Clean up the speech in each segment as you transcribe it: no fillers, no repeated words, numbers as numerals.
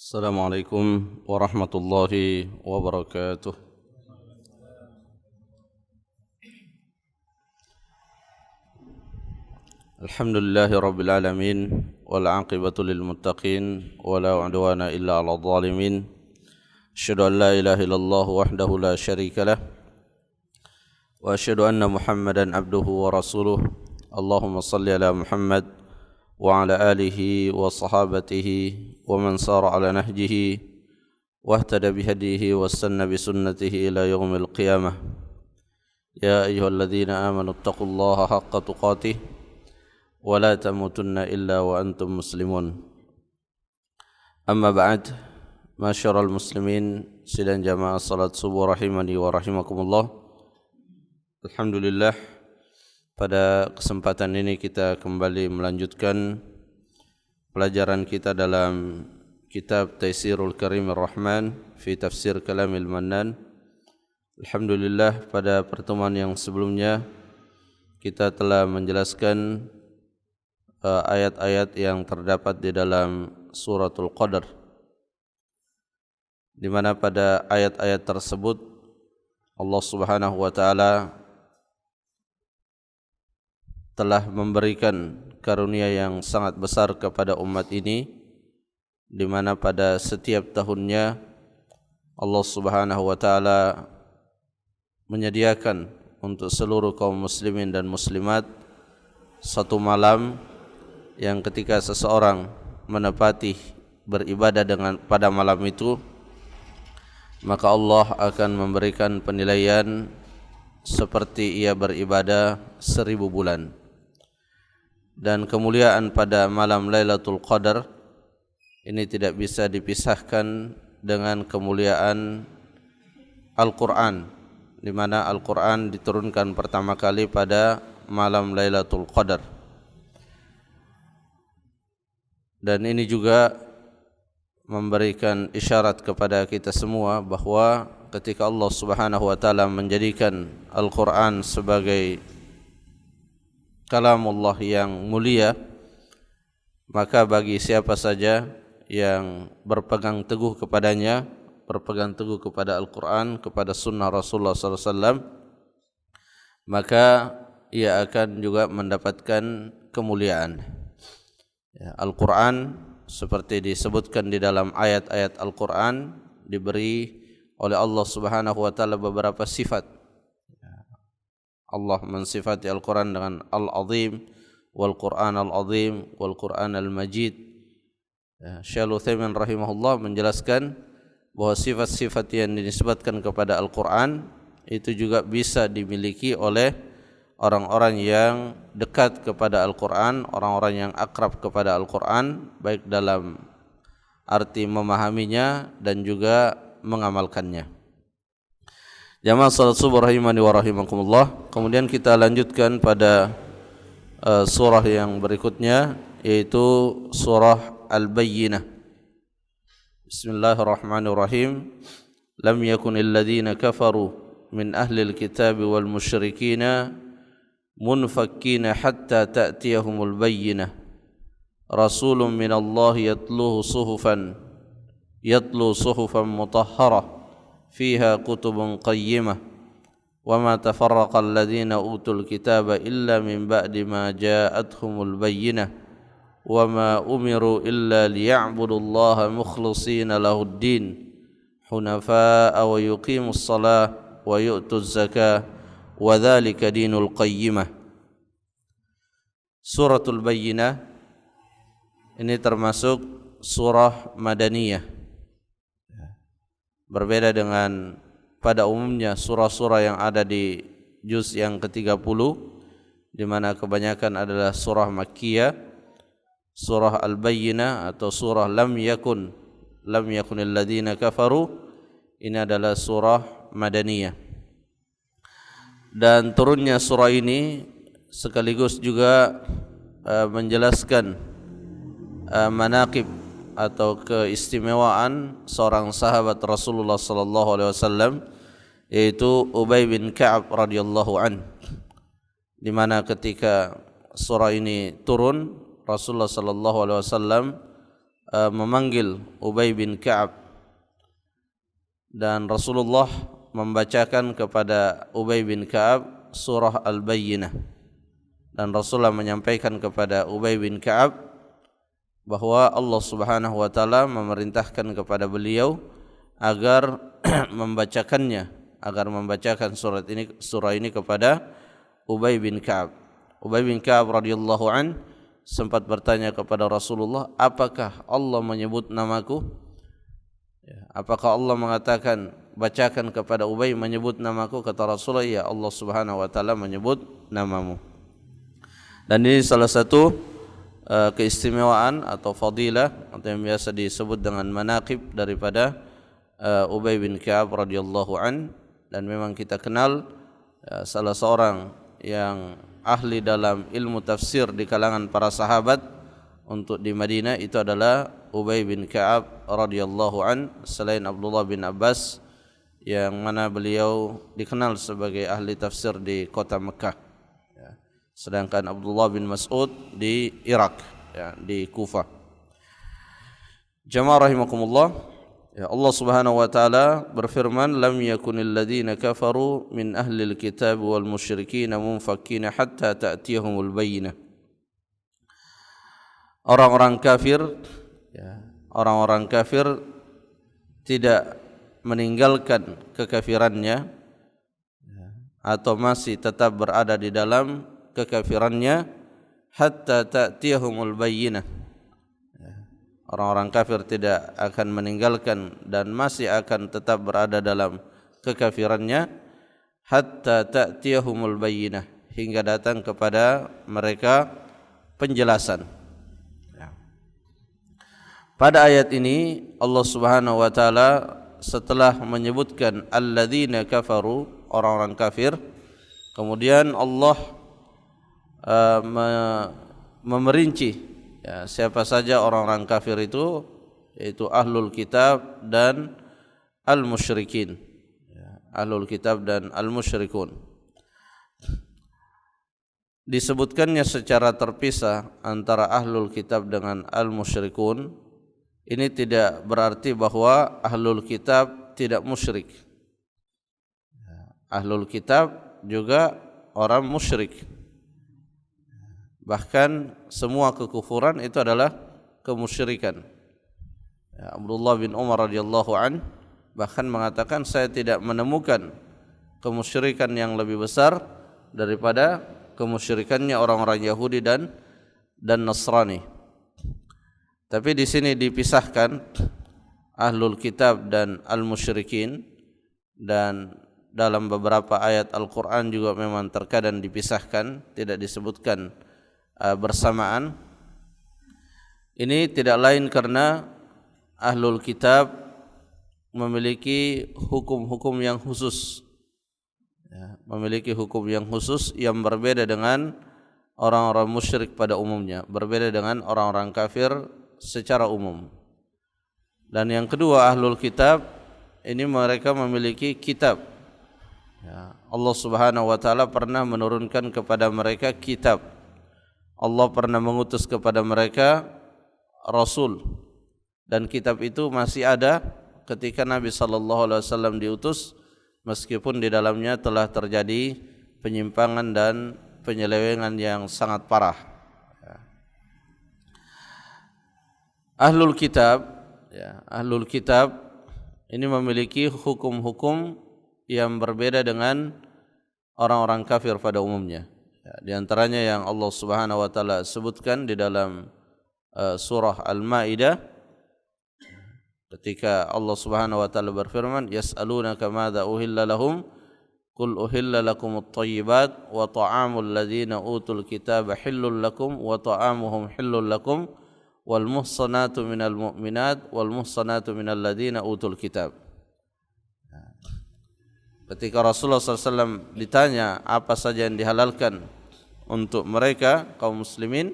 Assalamualaikum warahmatullahi wabarakatuh. Alhamdulillahi rabbil alamin wal aqibatu lil muttaqin wala udwana illa 'alal zalimin. Asyhadu an la ilaha illallah wahdahu la syarika lah wa asyhadu anna Muhammadan abduhu wa rasuluh. Allahumma shalli ala Muhammad wa ala alihi wa sahabatihi wa man sara ala nahjihi wa ihtada bihadihi wa sanna bi sunnatihi ila yaumil qiyamah. Ya ayyuhalladzina amanu taqullaha haqqa tuqatih wa la tamutunna illa wa antum muslimun. Amma ba'd, masyaral muslimin sidang jamaah salat subuh rahimani wa rahimakumullah. Alhamdulillah, pada kesempatan ini kita kembali melanjutkan pelajaran kita dalam kitab Taisirul Karimir Rahman fi Tafsir Kalamil Mannan. Alhamdulillah, pada pertemuan yang sebelumnya kita telah menjelaskan ayat-ayat yang terdapat di dalam suratul Qadar, di mana pada ayat-ayat tersebut Allah Subhanahu wa taala telah memberikan karunia yang sangat besar kepada umat ini, di mana pada setiap tahunnya Allah Subhanahu wa taala menyediakan untuk seluruh kaum muslimin dan muslimat satu malam yang ketika seseorang menepati beribadah pada malam itu, maka Allah akan memberikan penilaian seperti ia beribadah 1000 bulan. Dan kemuliaan pada malam Lailatul Qadar ini tidak bisa dipisahkan dengan kemuliaan Al-Quran, di mana Al-Quran diturunkan pertama kali pada malam Lailatul Qadar. Dan ini juga memberikan isyarat kepada kita semua bahwa ketika Allah Subhanahu wa taala menjadikan Al-Quran sebagai kalamullah yang mulia, maka bagi siapa saja yang berpegang teguh kepadanya, berpegang teguh kepada Al-Quran, kepada sunnah Rasulullah SAW, maka ia akan juga mendapatkan kemuliaan. Al-Quran seperti disebutkan di dalam ayat-ayat Al-Quran diberi oleh Allah Subhanahu wa taala beberapa sifat. Allah mensifati Al-Quran dengan Al-Azim, Wal-Quran Al-Azim, Wal-Quran Al-Majid. Syaikhul Utsaimin rahimahullah menjelaskan bahwa sifat-sifat yang dinisbatkan kepada Al-Quran itu juga bisa dimiliki oleh orang-orang yang dekat kepada Al-Quran, orang-orang yang akrab kepada Al-Quran, baik dalam arti memahaminya dan juga mengamalkannya. Jamaah salat subuh rahimani wa rahimakumullah. Kemudian kita lanjutkan pada surah yang berikutnya, yaitu surah Al-Bayyinah. Bismillahirrahmanirrahim. Lam yakunil ladzina kafaru min ahlil kitabi wal musyrikina munfakkina hatta ta'tiyahumul bayyinah. Rasulun minallahi yatlu suhufan mutahharah فيها كتب قيمة وما تفرق الذين أوتوا الكتاب إلا من بعد ما جاءتهم البينة وما أمروا إلا ليعبدوا الله مخلصين له الدين حنفاء ويقيموا الصلاة ويؤتوا الزكاة وذلك دين القيمة. Suratul Bayyinah ini termasuk surah Madaniyah. Berbeda dengan pada umumnya surah-surah yang ada di juz yang ke-30, di mana kebanyakan adalah surah Makkiyah. Surah Al-Bayyinah atau surah Lam yakunil ladzina kafaru ini adalah surah Madaniyah. Dan turunnya surah ini sekaligus juga menjelaskan manaqib atau keistimewaan seorang sahabat Rasulullah sallallahu alaihi wasallam, yaitu Ubay bin Ka'ab radhiyallahu an, di mana ketika surah ini turun Rasulullah sallallahu alaihi wasallam memanggil Ubay bin Ka'ab dan Rasulullah membacakan kepada Ubay bin Ka'ab surah Al-Bayyinah, dan Rasulullah menyampaikan kepada Ubay bin Ka'ab bahwa Allah Subhanahu wa taala memerintahkan kepada beliau agar membacakan surah ini kepada Ubay bin Ka'ab. Ubay bin Ka'ab radhiyallahu an sempat bertanya kepada Rasulullah, apakah Allah menyebut namaku? Apakah Allah mengatakan bacakan kepada Ubay menyebut namaku? Kata Rasulullah, ya, Allah Subhanahu wa taala menyebut namamu. Dan ini salah satu keistimewaan atau fadilah atau yang biasa disebut dengan manaqib daripada Ubay bin Ka'ab radhiyallahu an, dan memang kita kenal salah seorang yang ahli dalam ilmu tafsir di kalangan para sahabat untuk di Madinah itu adalah Ubay bin Ka'ab radhiyallahu an, selain Abdullah bin Abbas yang mana beliau dikenal sebagai ahli tafsir di kota Mekah, sedangkan Abdullah bin Mas'ud di Irak, di Kufah. Jamaah rahimakumullah, Allah Subhanahu wa taala berfirman, lam yakunil ladzina kafaru min ahlil kitab wal musyrikin munfakkina hatta ta'tiyahumul bayyinah. Orang-orang kafir tidak meninggalkan kekafirannya atau masih tetap berada di dalam kekafirannya hatta ta'tiyahumul bayyinah. Orang-orang kafir tidak akan meninggalkan dan masih akan tetap berada dalam kekafirannya hatta ta'tiyahumul bayyinah, hingga datang kepada mereka penjelasan. Pada ayat ini Allah Subhanahu wa taala setelah menyebutkan alladzina kafaru, orang-orang kafir, kemudian Allah memerinci siapa saja orang-orang kafir itu, yaitu ahlul kitab dan al-musyrikin. Ahlul kitab dan al-musyrikun. Disebutkannya secara terpisah antara ahlul kitab dengan al-musyrikun, ini tidak berarti bahwa ahlul kitab tidak musyrik. Ahlul kitab juga orang musyrik. Bahkan semua kekufuran itu adalah kemusyrikan. Abdullah bin Umar radhiyallahu an bahkan mengatakan, saya tidak menemukan kemusyrikan yang lebih besar daripada kemusyrikannya orang-orang Yahudi dan Nasrani. Tapi di sini dipisahkan ahlul kitab dan al-musyrikin, dan dalam beberapa ayat Al-Quran juga memang terkadang dipisahkan, tidak disebutkan bersamaan. Ini tidak lain karena ahlul kitab memiliki hukum-hukum yang khusus, memiliki hukum yang khusus yang berbeda dengan orang-orang musyrik pada umumnya, berbeda dengan orang-orang kafir secara umum. Dan yang kedua, ahlul kitab ini mereka memiliki kitab. Allah Subhanahu wa taala pernah menurunkan kepada mereka kitab. Allah pernah mengutus kepada mereka rasul, dan kitab itu masih ada ketika Nabi sallallahu alaihi wasallam diutus, meskipun di dalamnya telah terjadi penyimpangan dan penyelewengan yang sangat parah. Ahlul kitab, ahlul kitab ini memiliki hukum-hukum yang berbeda dengan orang-orang kafir pada umumnya. Di antaranya yang Allah Subhanahu wa taala sebutkan di dalam surah Al-Maidah, ketika Allah Subhanahu wa taala berfirman, yas'alunaka madza uhilla lahum qul uhilla lakumut thayyibat wa ta'amul ladzina utul kitaba hillul lakum wa ta'amuhum hillul lakum wal muhsanatu minal mu'minat wal muhsanatu minal ladzina utul kitab. Ketika Rasulullah SAW ditanya apa saja yang dihalalkan untuk mereka kaum muslimin,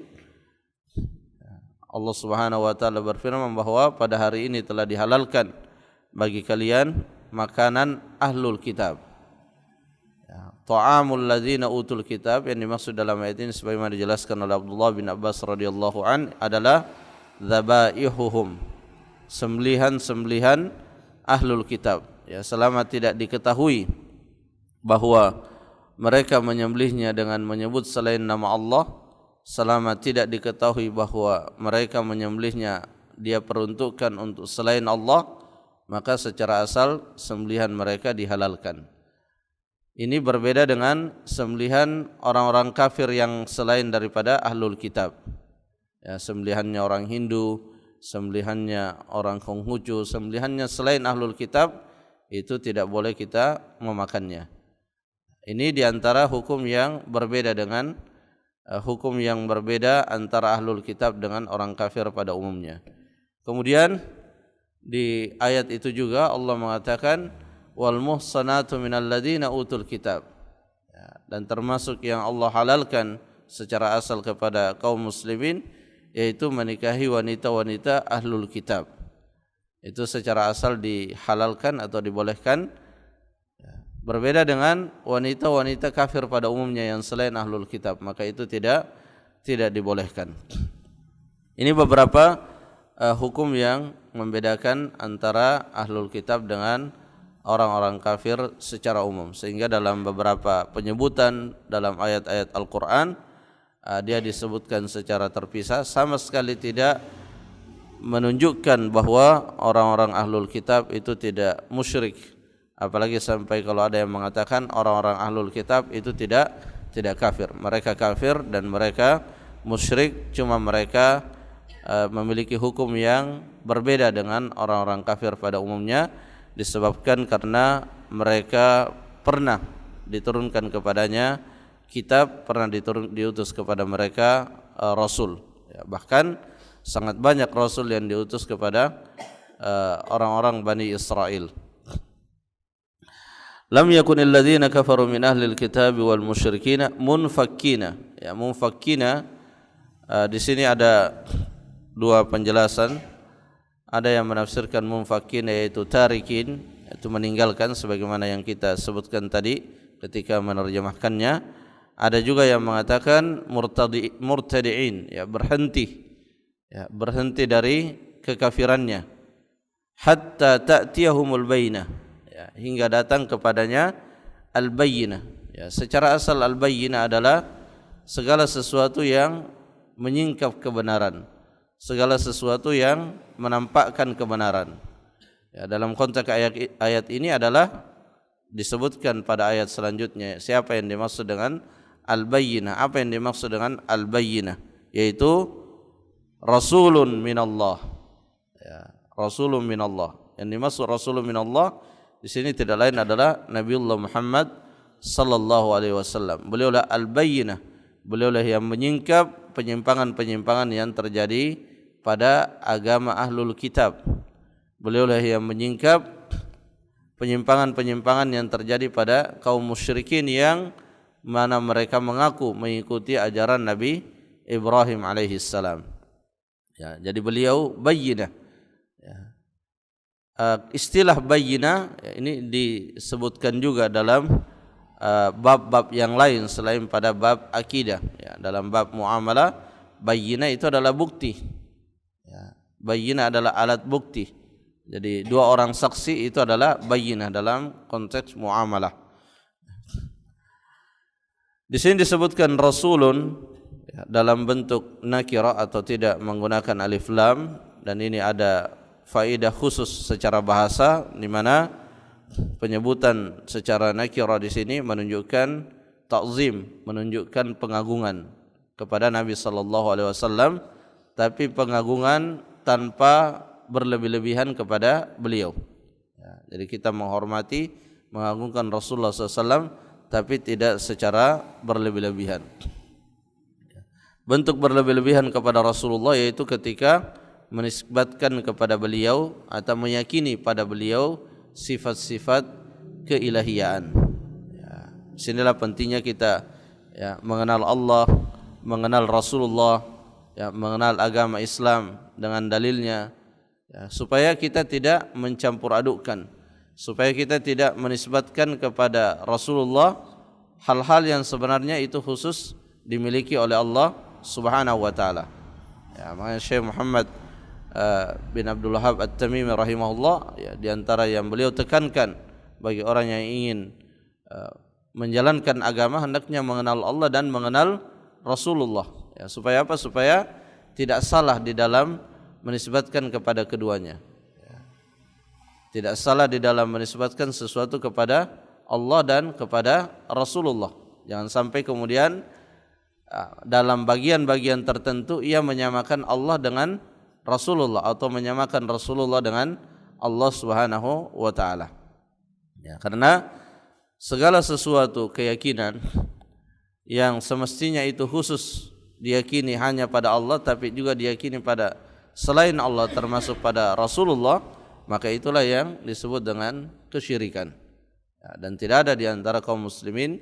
Allah Subhanahu wa taala berfirman bahwa pada hari ini telah dihalalkan bagi kalian makanan ahlul kitab. Ta'amul ladzina utul kitab yang dimaksud dalam ayat ini sebagaimana dijelaskan oleh Abdullah bin Abbas radhiyallahu an adalah dzabaihuhum, sembelihan-sembelihan ahlul kitab, ya, selama tidak diketahui bahwa mereka menyembelihnya dengan menyebut selain nama Allah, selama tidak diketahui bahwa mereka menyembelihnya dia peruntukkan untuk selain Allah, maka secara asal sembelihan mereka dihalalkan. Ini berbeda dengan sembelihan orang-orang kafir yang selain daripada ahlul kitab. Ya, sembelihannya orang Hindu, sembelihannya orang Konghucu, sembelihannya selain ahlul kitab, itu tidak boleh kita memakannya. Ini diantara hukum yang berbeda dengan hukum yang berbeda antara ahlul kitab dengan orang kafir pada umumnya. Kemudian di ayat itu juga Allah mengatakan wal muhsanatu minal ladzina utul kitab, ya, dan termasuk yang Allah halalkan secara asal kepada kaum muslimin yaitu menikahi wanita-wanita ahlul kitab. Itu secara asal dihalalkan atau dibolehkan, ya, berbeda dengan wanita-wanita kafir pada umumnya yang selain ahlul kitab, maka itu tidak dibolehkan. Ini beberapa hukum yang membedakan antara ahlul kitab dengan orang-orang kafir secara umum, sehingga dalam beberapa penyebutan dalam ayat-ayat Al-Quran dia disebutkan secara terpisah, sama sekali tidak menunjukkan bahwa orang-orang ahlul kitab itu tidak musyrik. Apalagi sampai kalau ada yang mengatakan orang-orang ahlul kitab itu tidak kafir. Mereka kafir dan mereka musyrik, cuma mereka memiliki hukum yang berbeda dengan orang-orang kafir pada umumnya, disebabkan karena mereka pernah diturunkan kepadanya kitab, pernah diutus kepada mereka rasul, ya, bahkan sangat banyak rasul yang diutus kepada orang-orang Bani Israel. Lam yakunil ladzina kafaru min ahlil kitab wal musyrikina munfakkina. Ya, munfakkina di sini ada dua penjelasan. Ada yang menafsirkan munfakin yaitu tarikin, yaitu meninggalkan sebagaimana yang kita sebutkan tadi ketika menerjemahkannya. Ada juga yang mengatakan murtadiin, ya, berhenti dari kekafirannya hatta ta'tiyahumul bayyinah, ya, hingga datang kepadanya al-bayyinah. Ya, secara asal al-bayyinah adalah segala sesuatu yang menyingkap kebenaran, segala sesuatu yang menampakkan kebenaran. Ya, dalam konteks ayat ini adalah disebutkan pada ayat selanjutnya siapa yang dimaksud dengan al-bayyinah. Apa yang dimaksud dengan al-bayyinah? Yaitu rasulun minallah. Ya, rasulun minallah. Yang dimaksud rasulun minallah di sini tidak lain adalah Nabiullah Muhammad sallallahu alaihi wasallam. Beliaulah al-bayyinah. Beliaulah yang menyingkap penyimpangan-penyimpangan yang terjadi pada agama ahlul kitab. Beliaulah yang menyingkap penyimpangan-penyimpangan yang terjadi pada kaum musyrikin yang mana mereka mengaku mengikuti ajaran Nabi Ibrahim alaihissalam. Ya, jadi beliau bayyinah. Ya. Istilah bayyinah ini disebutkan juga dalam bab-bab yang lain selain pada bab akidah. Ya, dalam bab muamalah, bayyinah itu adalah bukti. Ya, bayyinah adalah alat bukti. Jadi dua orang saksi itu adalah bayyinah dalam konteks muamalah. Di sini disebutkan rasulun, ya, dalam bentuk nakira atau tidak menggunakan alif lam, dan ini ada faedah khusus secara bahasa di mana penyebutan secara nakira di sini menunjukkan ta'zim, menunjukkan pengagungan kepada Nabi sallallahu alaihi wasallam, tapi pengagungan tanpa berlebih-lebihan kepada beliau. Ya, jadi kita menghormati, mengagungkan Rasulullah SAW, tapi tidak secara berlebih-lebihan. Bentuk berlebih-lebihan kepada Rasulullah yaitu ketika menisbatkan kepada beliau atau meyakini pada beliau sifat-sifat keilahiyaan. Ya, sinilah pentingnya kita, ya, mengenal Allah, mengenal Rasulullah, ya, mengenal agama Islam dengan dalilnya, ya, supaya kita tidak mencampur adukkan, supaya kita tidak menisbatkan kepada Rasulullah hal-hal yang sebenarnya itu khusus dimiliki oleh Allah Subhanahu wa taala. Ya, makanya Syekh Muhammad bin Abdul Wahhab At-Tamimi rahimahullah, ya, di antara yang beliau tekankan bagi orang yang ingin menjalankan agama hendaknya mengenal Allah dan mengenal Rasulullah, ya, supaya apa? Supaya tidak salah di dalam menisbatkan kepada keduanya, ya. Tidak salah di dalam menisbatkan sesuatu kepada Allah dan kepada Rasulullah. Jangan sampai kemudian dalam bagian-bagian tertentu ia menyamakan Allah dengan Rasulullah atau menyamakan Rasulullah dengan Allah Subhanahu wa taala. Ya, karena segala sesuatu keyakinan yang semestinya itu khusus diyakini hanya pada Allah, tapi juga diyakini pada selain Allah termasuk pada Rasulullah, maka itulah yang disebut dengan kesyirikan. Ya, dan tidak ada di antara kaum muslimin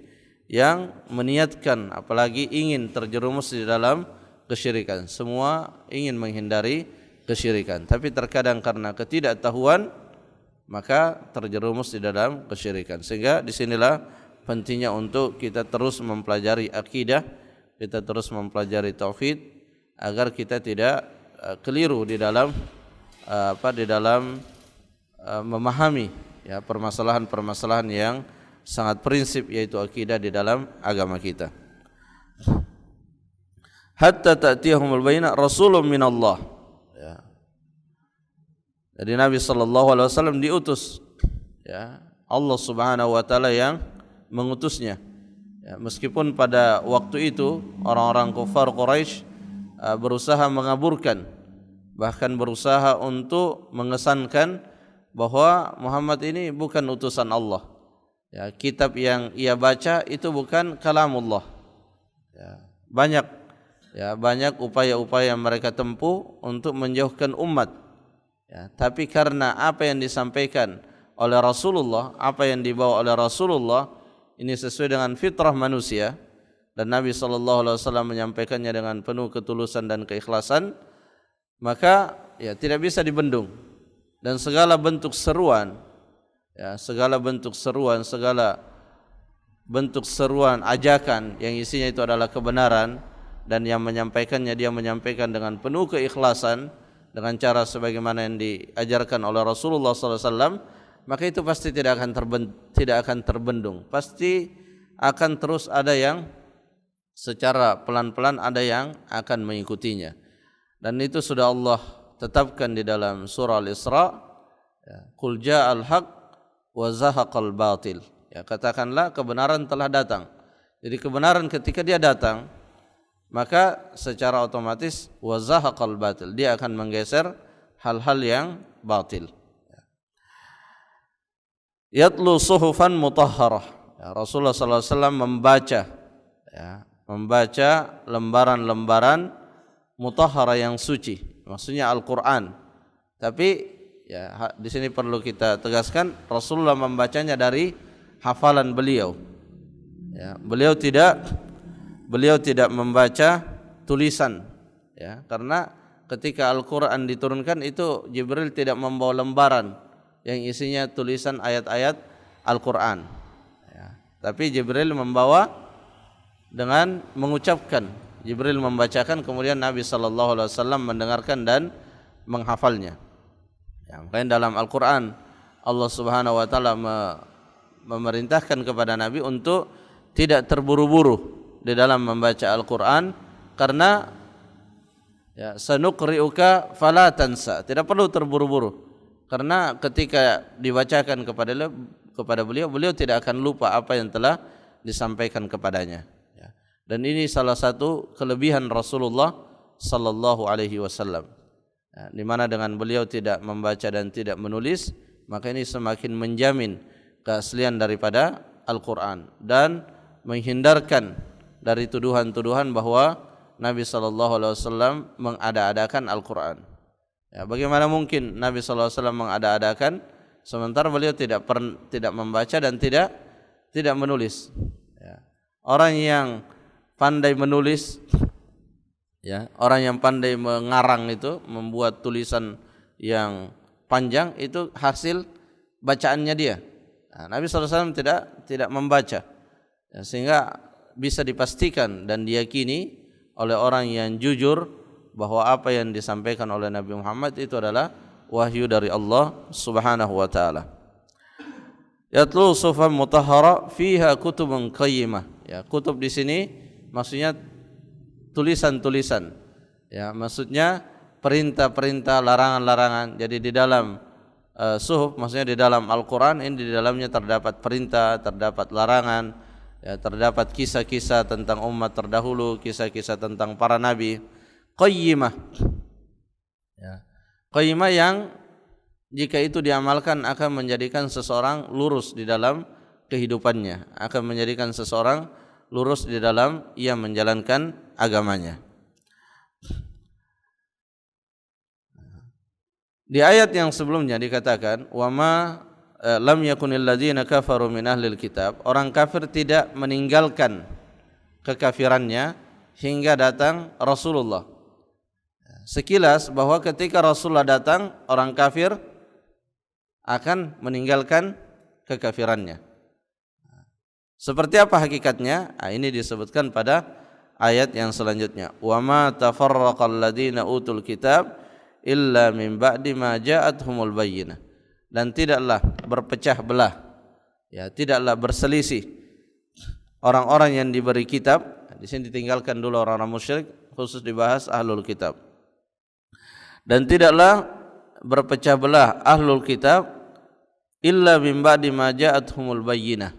yang meniatkan apalagi ingin terjerumus di dalam kesyirikan. Semua ingin menghindari kesyirikan, tapi terkadang karena ketidaktahuan maka terjerumus di dalam kesyirikan. Sehingga disinilah pentingnya untuk kita terus mempelajari akidah, kita terus mempelajari tauhid, agar kita tidak keliru di dalam memahami, ya, permasalahan-permasalahan yang sangat prinsip, yaitu akidah di dalam agama kita. Hatta ta'tiyahumul bayyinah rasulun minallah. Ya. Jadi Nabi SAW diutus, ya, Allah Subhanahu wa taala yang mengutusnya, ya, meskipun pada waktu itu orang-orang kufar Quraisy berusaha mengaburkan, bahkan berusaha untuk mengesankan bahwa Muhammad ini bukan utusan Allah, ya, kitab yang ia baca itu bukan kalamullah, ya, banyak upaya-upaya yang mereka tempuh untuk menjauhkan umat, ya, tapi karena apa yang disampaikan oleh Rasulullah, apa yang dibawa oleh Rasulullah ini sesuai dengan fitrah manusia, dan Nabi SAW menyampaikannya dengan penuh ketulusan dan keikhlasan, maka ya tidak bisa dibendung. Dan segala bentuk seruan, ya, segala bentuk seruan ajakan yang isinya itu adalah kebenaran, dan yang menyampaikannya dia menyampaikan dengan penuh keikhlasan dengan cara sebagaimana yang diajarkan oleh Rasulullah SAW, maka itu pasti tidak akan terbendung. Pasti akan terus ada yang secara pelan-pelan ada yang akan mengikutinya. Dan itu sudah Allah tetapkan di dalam surah Al-Isra, ya, Qul ja'al haq wa zahaqal batil. Ya, katakanlah kebenaran telah datang. Jadi kebenaran ketika dia datang, maka secara otomatis wa zahaqal batil, dia akan menggeser hal-hal yang batil. Yatlu suhufan mutahharah. Ya, Rasulullah SAW membaca, ya, lembaran-lembaran mutahharah yang suci, maksudnya Al-Quran. Tapi ya, di sini perlu kita tegaskan, Rasulullah membacanya dari hafalan beliau. Ya, beliau tidak membaca tulisan, ya, karena ketika Al-Quran diturunkan itu Jibril tidak membawa lembaran yang isinya tulisan ayat-ayat Al-Quran, ya, tapi Jibril membawa dengan mengucapkan. Jibril membacakan, kemudian Nabi SAW mendengarkan dan menghafalnya. Ya, makanya dalam Al-Quran Allah Subhanahu Wa Taala memerintahkan kepada Nabi untuk tidak terburu-buru di dalam membaca Al-Quran, karena ya, sanuqri'uka fala tansa, tidak perlu terburu-buru, karena ketika dibacakan kepada beliau tidak akan lupa apa yang telah disampaikan kepadanya. Ya. Dan ini salah satu kelebihan Rasulullah sallallahu alaihi wasallam. Ya, di mana dengan beliau tidak membaca dan tidak menulis, maka ini semakin menjamin keaslian daripada Al-Quran dan menghindarkan dari tuduhan-tuduhan bahwa Nabi sallallahu alaihi wasallam mengada-adakan Al-Quran. Ya, bagaimana mungkin Nabi sallallahu alaihi wasallam mengada-adakan sementara beliau tidak membaca dan tidak menulis. Ya. Orang yang pandai menulis, ya, orang yang pandai mengarang itu, membuat tulisan yang panjang, itu hasil bacaannya dia. Nah, Nabi SAW tidak membaca, ya, sehingga bisa dipastikan dan diyakini oleh orang yang jujur bahwa apa yang disampaikan oleh Nabi Muhammad itu adalah wahyu dari Allah Subhanahu wa taala. Yatlu sufan mutahhara fiha kutubun qayyimah. Ya, kutub di sini maksudnya tulisan-tulisan. Ya, maksudnya perintah-perintah, larangan-larangan. Jadi di dalam suhuf maksudnya di dalam Al-Qur'an ini di dalamnya terdapat perintah, terdapat larangan, ya, terdapat kisah-kisah tentang umat terdahulu, kisah-kisah tentang para nabi. Qayyimah. Ya. Qayyimah yang jika itu diamalkan akan menjadikan seseorang lurus di dalam kehidupannya, akan menjadikan seseorang lurus di dalam ia menjalankan agamanya. Di ayat yang sebelumnya dikatakan wama lam yakunil ladzina kafaru min ahlil kitab, orang kafir tidak meninggalkan kekafirannya hingga datang Rasulullah. Sekilas bahwa ketika Rasulullah datang, orang kafir akan meninggalkan kekafirannya. Seperti apa hakikatnya? Ini disebutkan pada ayat yang selanjutnya. Wa ma tafarraqal ladzina utul kitab illa min ba'di ma ja'atuhumul bayyinah. Dan tidaklah berpecah belah, ya, tidaklah berselisih orang-orang yang diberi kitab. Di sini ditinggalkan dulu orang-orang musyrik, khusus dibahas ahlul kitab. Dan tidaklah berpecah belah ahlul kitab illa min ba'di ma ja'atuhumul bayyinah,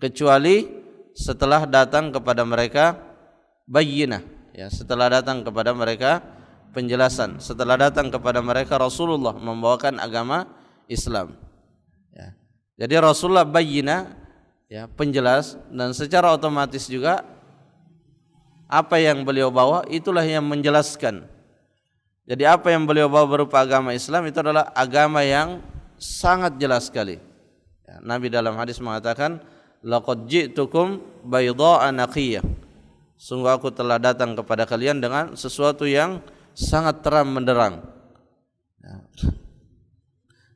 kecuali setelah datang kepada mereka bayyinah, ya, setelah datang kepada mereka penjelasan, setelah datang kepada mereka Rasulullah membawakan agama Islam. Ya. Jadi Rasulullah bayyinah, ya, penjelas, dan secara otomatis juga apa yang beliau bawa itulah yang menjelaskan. Jadi apa yang beliau bawa berupa agama Islam itu adalah agama yang sangat jelas sekali. Ya, Nabi dalam hadis mengatakan, laqad ji'tukum baydha'a naqiyah. Sungguh aku telah datang kepada kalian dengan sesuatu yang sangat terang benderang. Ya.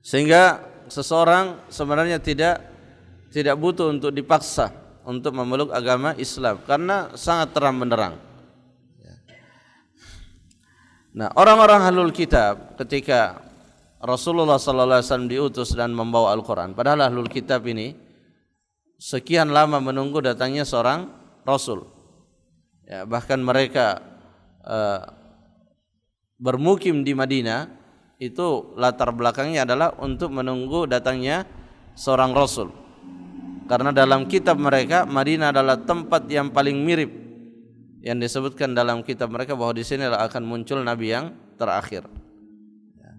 Sehingga seseorang sebenarnya tidak butuh untuk dipaksa untuk memeluk agama Islam karena sangat terang benderang. Nah, orang-orang ahlul kitab ketika Rasulullah sallallahu alaihi wasallam diutus dan membawa Al-Qur'an, padahal ahlul kitab ini sekian lama menunggu datangnya seorang rasul. Ya, bahkan mereka bermukim di Madinah itu latar belakangnya adalah untuk menunggu datangnya seorang rasul. Karena dalam kitab mereka Madinah adalah tempat yang paling mirip, yang disebutkan dalam kitab mereka bahwa di sini akan muncul nabi yang terakhir. Ya.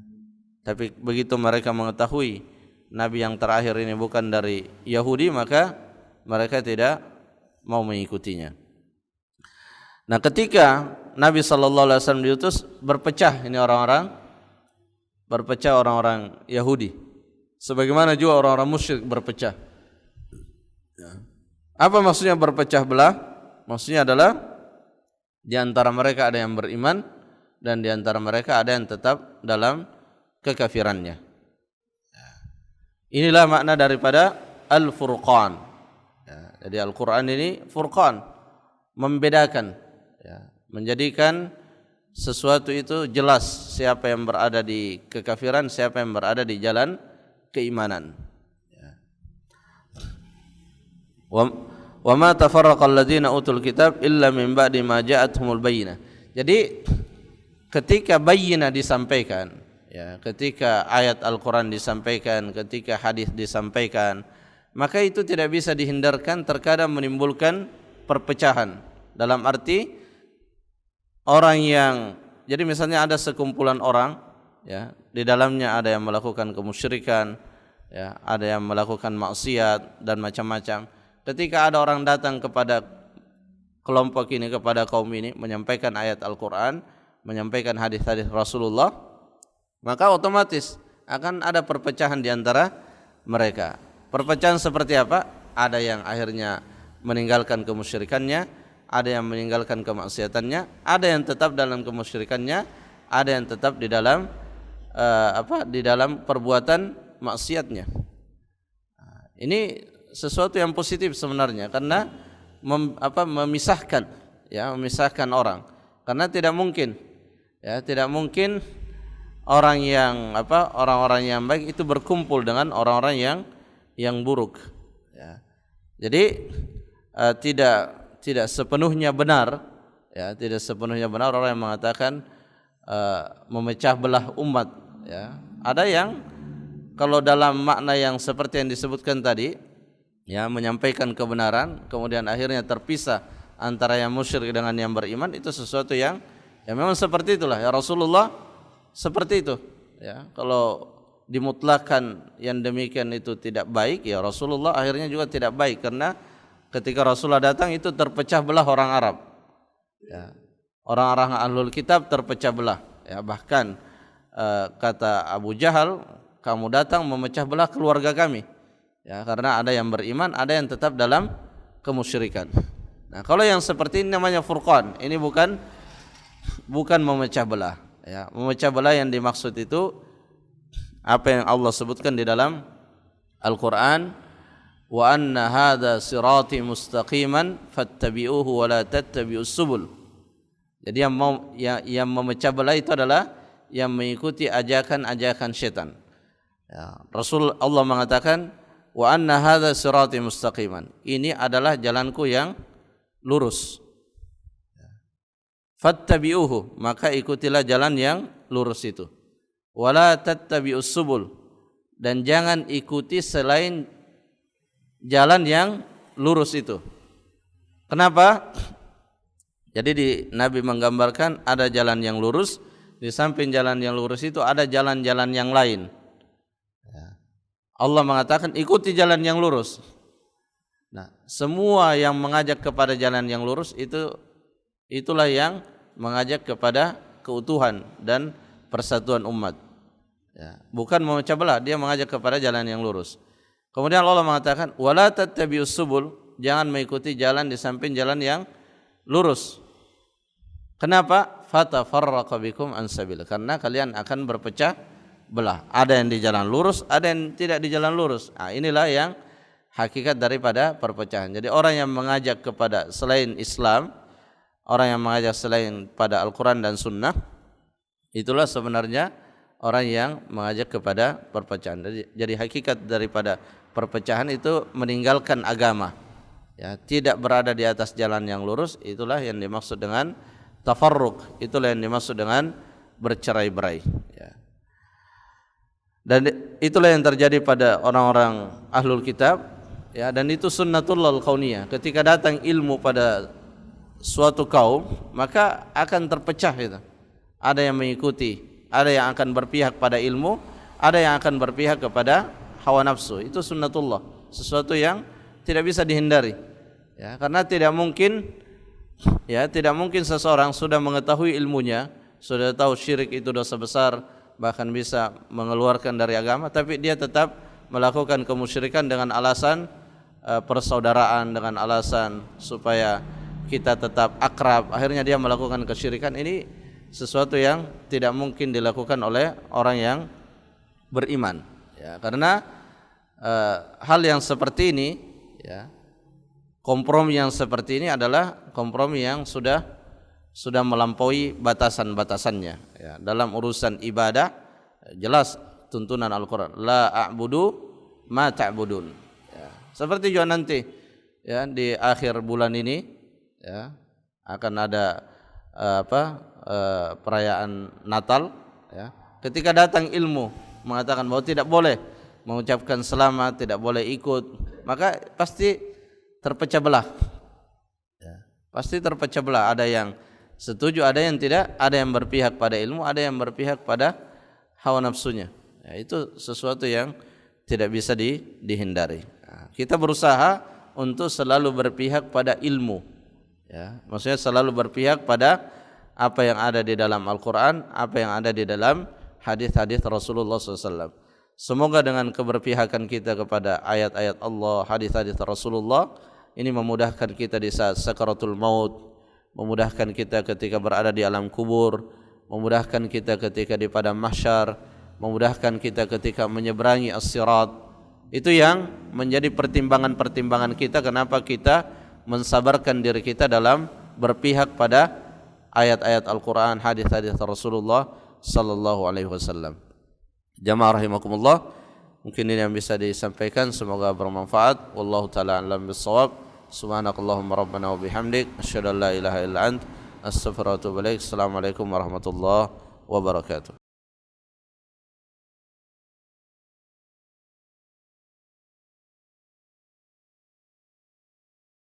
Tapi begitu mereka mengetahui nabi yang terakhir ini bukan dari Yahudi, maka mereka tidak mau mengikutinya. Nah, ketika Nabi sallallahu alaihi wasallam diutus, berpecah orang-orang Yahudi. Sebagaimana juga orang-orang musyrik berpecah. Ya. Apa maksudnya berpecah belah? Maksudnya adalah di antara mereka ada yang beriman dan di antara mereka ada yang tetap dalam kekafirannya. Inilah makna daripada Al-Furqan. Ya, jadi Al-Quran ini Furqan, membedakan, ya, menjadikan sesuatu itu jelas siapa yang berada di kekafiran, siapa yang berada di jalan keimanan. Ya. Wa ma tafarraqal ladzina utul kitab illa min ba'di ma ja'atuhumul bayyinah. Jadi ketika bayyinah disampaikan, ya, ketika ayat Al-Qur'an disampaikan, ketika hadis disampaikan, maka itu tidak bisa dihindarkan terkadang menimbulkan perpecahan. Dalam arti orang yang, jadi misalnya ada sekumpulan orang, ya, di dalamnya ada yang melakukan kemusyrikan, ya, ada yang melakukan maksiat dan macam-macam. Ketika ada orang datang kepada kelompok ini, kepada kaum ini, menyampaikan ayat Al-Quran, menyampaikan hadis-hadis Rasulullah, maka otomatis akan ada perpecahan di antara mereka. Perpecahan seperti apa? Ada yang akhirnya meninggalkan kemusyrikannya, ada yang meninggalkan kemaksiatannya, ada yang tetap dalam kemusyrikannya, ada yang tetap di dalam di dalam perbuatan maksiatnya. Ini sesuatu yang positif sebenarnya karena memisahkan, ya, memisahkan orang. Karena tidak mungkin, ya, tidak mungkin orang-orang yang baik itu berkumpul dengan orang-orang yang buruk. Ya. Jadi tidak sepenuhnya benar, ya, tidak sepenuhnya benar orang yang mengatakan memecah belah umat. Ya. Ada yang kalau dalam makna yang seperti yang disebutkan tadi, ya, menyampaikan kebenaran, kemudian akhirnya terpisah antara yang musyrik dengan yang beriman, itu sesuatu yang ya memang seperti itulah. Ya, Rasulullah seperti itu. Ya, kalau dimutlakan yang demikian itu tidak baik, ya Rasulullah akhirnya juga tidak baik, karena ketika Rasulullah datang itu terpecah belah orang Arab. Ya, orang-orang ahlul kitab terpecah belah. Ya, bahkan kata Abu Jahal, kamu datang memecah belah keluarga kami. Ya, karena ada yang beriman, ada yang tetap dalam kemusyrikan. Nah, kalau yang seperti ini namanya furqan. Ini bukan memecah belah. Ya, memecah belah yang dimaksud itu apa yang Allah sebutkan di dalam Al-Qur'an, wa anna hadza sirati mustaqiman fattabi'uhu wa la tattabi'us subul. Jadi yang memecah belah itu adalah yang mengikuti ajakan-ajakan syaitan. Ya, Rasul Allah mengatakan wa anna hadza sirati mustaqiman. Ini adalah jalanku yang lurus. Fattabi'uhu, maka ikutilah jalan yang lurus itu. Wala tattabi'us subul, dan jangan ikuti selain jalan yang lurus itu. Kenapa? Jadi Nabi menggambarkan ada jalan yang lurus, di samping jalan yang lurus itu ada jalan-jalan yang lain. Allah mengatakan ikuti jalan yang lurus. Nah, semua yang mengajak kepada jalan yang lurus itulah yang mengajak kepada keutuhan dan persatuan umat. Ya, bukan memecah belah, dia mengajak kepada jalan yang lurus. Kemudian Allah mengatakan wala tattabi'us subul, jangan mengikuti jalan di samping jalan yang lurus. Kenapa? Fatafarraqa bikum an sabil, karena kalian akan berpecah belah. Ada yang di jalan lurus, ada yang tidak di jalan lurus. Nah, inilah yang hakikat daripada perpecahan. Jadi orang yang mengajak kepada selain Islam, orang yang mengajak selain pada Al-Quran dan Sunnah, itulah sebenarnya orang yang mengajak kepada perpecahan. Jadi hakikat daripada perpecahan itu meninggalkan agama, ya, tidak berada di atas jalan yang lurus. Itulah yang dimaksud dengan tafarruq, itulah yang dimaksud dengan bercerai-berai, ya. Dan itulah yang terjadi pada orang-orang ahlul kitab, ya, dan itu sunnatullah al-kauniyah. Ketika datang ilmu pada suatu kaum, maka akan terpecah itu. Ada yang mengikuti, ada yang akan berpihak pada ilmu, ada yang akan berpihak kepada hawa nafsu. Itu sunnatullah, sesuatu yang tidak bisa dihindari. Ya, karena tidak mungkin seseorang sudah mengetahui ilmunya, sudah tahu syirik itu dosa besar, bahkan bisa mengeluarkan dari agama, tapi dia tetap melakukan kemusyrikan dengan alasan persaudaraan, dengan alasan supaya kita tetap akrab. Akhirnya dia melakukan kesyirikan. Ini sesuatu yang tidak mungkin dilakukan oleh orang yang beriman, ya, karena hal yang seperti ini, ya, kompromi yang seperti ini adalah kompromi yang sudah melampaui batasan-batasannya, ya. Dalam urusan ibadah jelas tuntunan Al-Quran, la a'budu ma ta'budun, ya. Seperti juga nanti, ya, di akhir bulan ini, ya, akan ada perayaan Natal, ya. Ketika datang ilmu mengatakan bahwa tidak boleh mengucapkan selamat, tidak boleh ikut, maka pasti terpecah belah, ya. Pasti terpecah belah. Ada yang setuju, ada yang tidak, ada yang berpihak pada ilmu, ada yang berpihak pada hawa nafsunya. Ya, itu sesuatu yang tidak bisa dihindari. Nah, kita berusaha untuk selalu berpihak pada ilmu, ya, maksudnya selalu berpihak pada apa yang ada di dalam Al-Quran, apa yang ada di dalam hadis-hadis Rasulullah SAW. Semoga dengan keberpihakan kita kepada ayat-ayat Allah, hadis-hadis Rasulullah, ini memudahkan kita di saat sakaratul maut, memudahkan kita ketika berada di alam kubur, memudahkan kita ketika di padang mahsyar, memudahkan kita ketika menyeberangi as-sirat. Itu yang menjadi pertimbangan-pertimbangan kita kenapa kita mensabarkan diri kita dalam berpihak pada ayat-ayat Al-Quran, hadis-hadis Rasulullah sallallahu alaihi wasallam. Jamaah rahimakumullah, mungkin ini yang bisa disampaikan, semoga bermanfaat. Wallahu taala a'lam bissawab. Subhanakallahumma rabbana wa bihamdik asyhadu an la ilaha illa ant astaghfiruka wa atubu ilaik. Assalamualaikum warahmatullahi wabarakatuh.